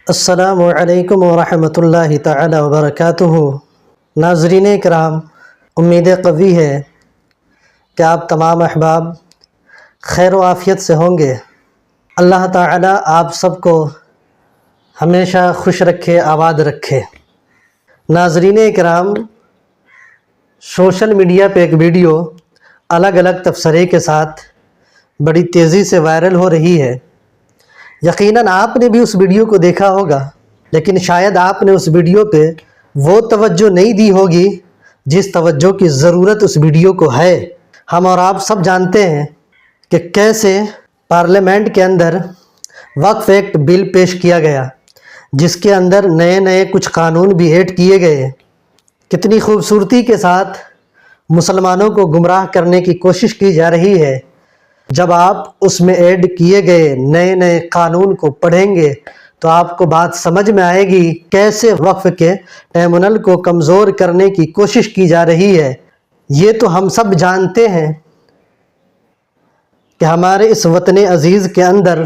السلام علیکم ورحمۃ اللہ تعالی وبرکاتہ۔ ناظرین کرام، امید قوی ہے کہ آپ تمام احباب خیر و عافیت سے ہوں گے۔ اللہ تعالی آپ سب کو ہمیشہ خوش رکھے، آباد رکھے۔ ناظرین کرام، سوشل میڈیا پہ ایک ویڈیو الگ الگ تبصرے کے ساتھ بڑی تیزی سے وائرل ہو رہی ہے۔ یقیناً آپ نے بھی اس ویڈیو کو دیکھا ہوگا، لیکن شاید آپ نے اس ویڈیو پہ وہ توجہ نہیں دی ہوگی جس توجہ کی ضرورت اس ویڈیو کو ہے۔ ہم اور آپ سب جانتے ہیں کہ کیسے پارلیمنٹ کے اندر وقف ایکٹ بل پیش کیا گیا، جس کے اندر نئے کچھ قانون بھی ایڈ کیے گئے۔ کتنی خوبصورتی کے ساتھ مسلمانوں کو گمراہ کرنے کی کوشش کی جا رہی ہے۔ جب آپ اس میں ایڈ کیے گئے نئے قانون کو پڑھیں گے تو آپ کو بات سمجھ میں آئے گی کیسے وقف کے ٹربیونل کو کمزور کرنے کی کوشش کی جا رہی ہے۔ یہ تو ہم سب جانتے ہیں کہ ہمارے اس وطن عزیز کے اندر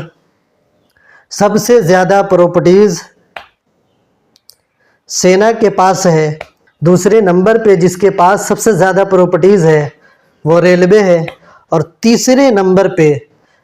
سب سے زیادہ پراپرٹیز سینا کے پاس ہے۔ دوسرے نمبر پہ جس کے پاس سب سے زیادہ پراپرٹیز ہے وہ ریلوے ہے، اور تیسرے نمبر پہ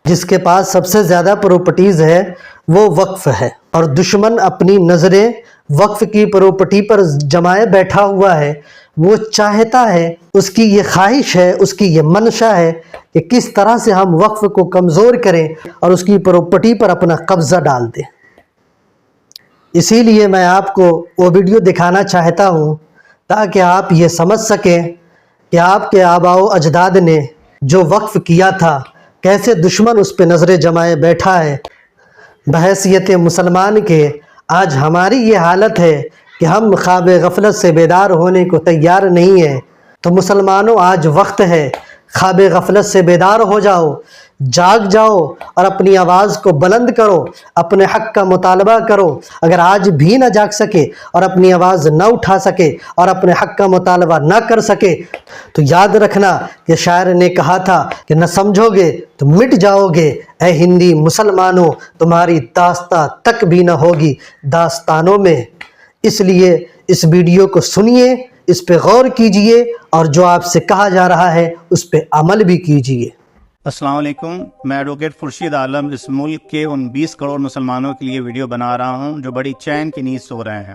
جس کے پاس سب سے زیادہ پراپرٹیز ہے وہ وقف ہے۔ اور دشمن اپنی نظریں وقف کی پراپرٹی پر جمائے بیٹھا ہوا ہے۔ وہ چاہتا ہے، اس کی یہ خواہش ہے، اس کی یہ منشا ہے کہ کس طرح سے ہم وقف کو کمزور کریں اور اس کی پراپرٹی پر اپنا قبضہ ڈال دیں۔ اسی لیے میں آپ کو وہ ویڈیو دکھانا چاہتا ہوں تاکہ آپ یہ سمجھ سکیں کہ آپ کے آباء و اجداد نے جو وقف کیا تھا کیسے دشمن اس پہ نظریں جمائے بیٹھا ہے۔ بحیثیت مسلمان کے آج ہماری یہ حالت ہے کہ ہم خواب غفلت سے بیدار ہونے کو تیار نہیں ہیں۔ تو مسلمانوں، آج وقت ہے، خواب غفلت سے بیدار ہو جاؤ، جاگ جاؤ اور اپنی آواز کو بلند کرو، اپنے حق کا مطالبہ کرو۔ اگر آج بھی نہ جاگ سکے اور اپنی آواز نہ اٹھا سکے اور اپنے حق کا مطالبہ نہ کر سکے تو یاد رکھنا کہ شاعر نے کہا تھا کہ نہ سمجھو گے تو مٹ جاؤ گے، اے ہندی مسلمانوں تمہاری داستاں تک بھی نہ ہوگی داستانوں میں۔ اس لیے اس ویڈیو کو سنیے، اس پہ غور کیجئے اور جو آپ سے کہا جا رہا ہے اس پہ عمل بھی کیجئے۔ السلام علیکم، میں ایڈوکیٹ خورشید عالم اس ملک کے ان 20 کروڑ مسلمانوں کے لیے ویڈیو بنا رہا ہوں جو بڑی چین کی نیند سو رہے ہیں۔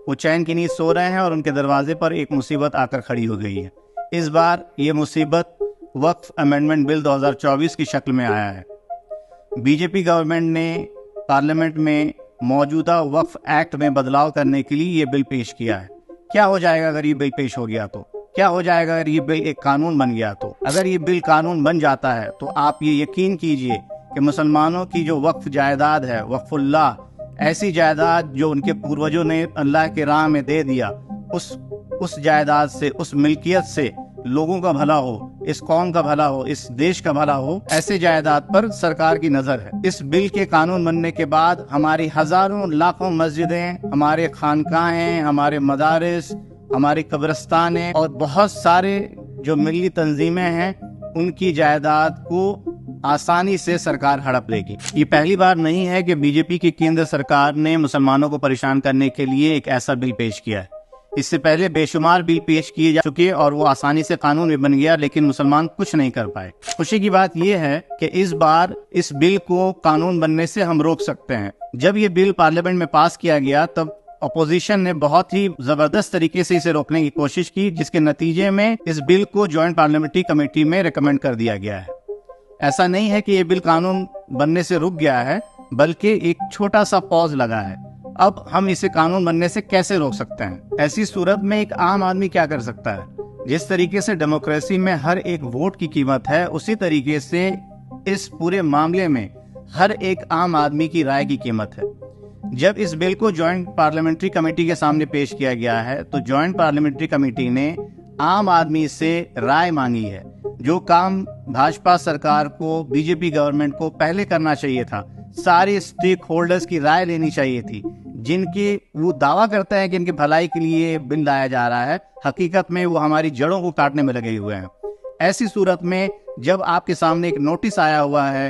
وہ چین کی نیند سو رہے ہیں اور ان کے دروازے پر ایک مصیبت آ کر کھڑی ہو گئی ہے۔ اس بار یہ مصیبت وقف امینڈمنٹ بل 2024 کی شکل میں آیا ہے۔ بی جے پی گورنمنٹ نے پارلیمنٹ میں موجودہ وقف ایکٹ میں بدلاؤ کرنے کے لیے یہ بل پیش کیا ہے۔ کیا ہو جائے گا اگر یہ بل پیش ہو گیا تو؟ کیا ہو جائے گا اگر یہ بل ایک قانون بن گیا تو؟ اگر یہ بل قانون بن جاتا ہے تو آپ یہ یقین کیجئے کہ مسلمانوں کی جو وقف جائیداد ہے، وقف اللہ، ایسی جائیداد جو ان کے پوروجوں نے اللہ کے راہ میں دے دیا، اس جائیداد سے، اس ملکیت سے لوگوں کا بھلا ہو، اس قوم کا بھلا ہو، اس دیش کا بھلا ہو، ایسے جائیداد پر سرکار کی نظر ہے۔ اس بل کے قانون بننے کے بعد ہماری ہزاروں لاکھوں مسجدیں، ہمارے خانقاہیں، ہمارے مدارس، ہماری قبرستانیں اور بہت سارے جو ملی تنظیمیں ہیں ان کی جائیداد کو آسانی سے سرکار ہڑپ لے گی۔ یہ پہلی بار نہیں ہے کہ بی جے پی کی کیندر سرکار نے مسلمانوں کو پریشان کرنے کے لیے ایک ایسا بل پیش کیا ہے۔ اس سے پہلے بے شمار بل پیش کیے جا چکے اور وہ آسانی سے قانون بھی بن گیا، لیکن مسلمان کچھ نہیں کر پائے۔ خوشی کی بات یہ ہے کہ اس بار اس بل کو قانون بننے سے ہم روک سکتے ہیں۔ جب یہ بل پارلیمنٹ میں پاس کیا گیا تب اپوزیشن نے بہت ہی زبردست طریقے سے اسے روکنے کی کوشش کی، جس کے نتیجے میں اس بل کو جوائنٹ پارلیمنٹری کمیٹی میں ریکمینڈ کر دیا گیا ہے۔ ایسا نہیں ہے کہ یہ بل قانون بننے سے رک گیا ہے، بلکہ ایک چھوٹا سا پاز لگا ہے۔ اب ہم اسے قانون بننے سے کیسے روک سکتے ہیں؟ ایسی صورت میں ایک عام آدمی کیا کر سکتا ہے؟ جس طریقے سے ڈیموکریسی میں ہر ایک ووٹ کی قیمت ہے، اسی طریقے سے اس پورے معاملے میں ہر ایک عام آدمی کی رائے کی قیمت ہے۔ جب اس بل کو جوائنٹ پارلیمنٹری کمیٹی کے سامنے پیش کیا گیا ہے تو جوائنٹ پارلیمنٹری کمیٹی نے عام آدمی سے رائے مانگی ہے۔ جو کام بھاجپا سرکار کو، بی جے پی گورنمنٹ کو پہلے کرنا چاہیے تھا، سارے اسٹیک ہولڈرز کی رائے لینی چاہیے تھی، جن کی وہ دعویٰ کرتے ہیں کہ ان کی بھلائی کے لیے بل لایا جا رہا ہے، حقیقت میں وہ ہماری جڑوں کو کاٹنے میں لگے ہوئے ہیں۔ ایسی صورت میں جب آپ کے سامنے ایک نوٹس آیا ہوا ہے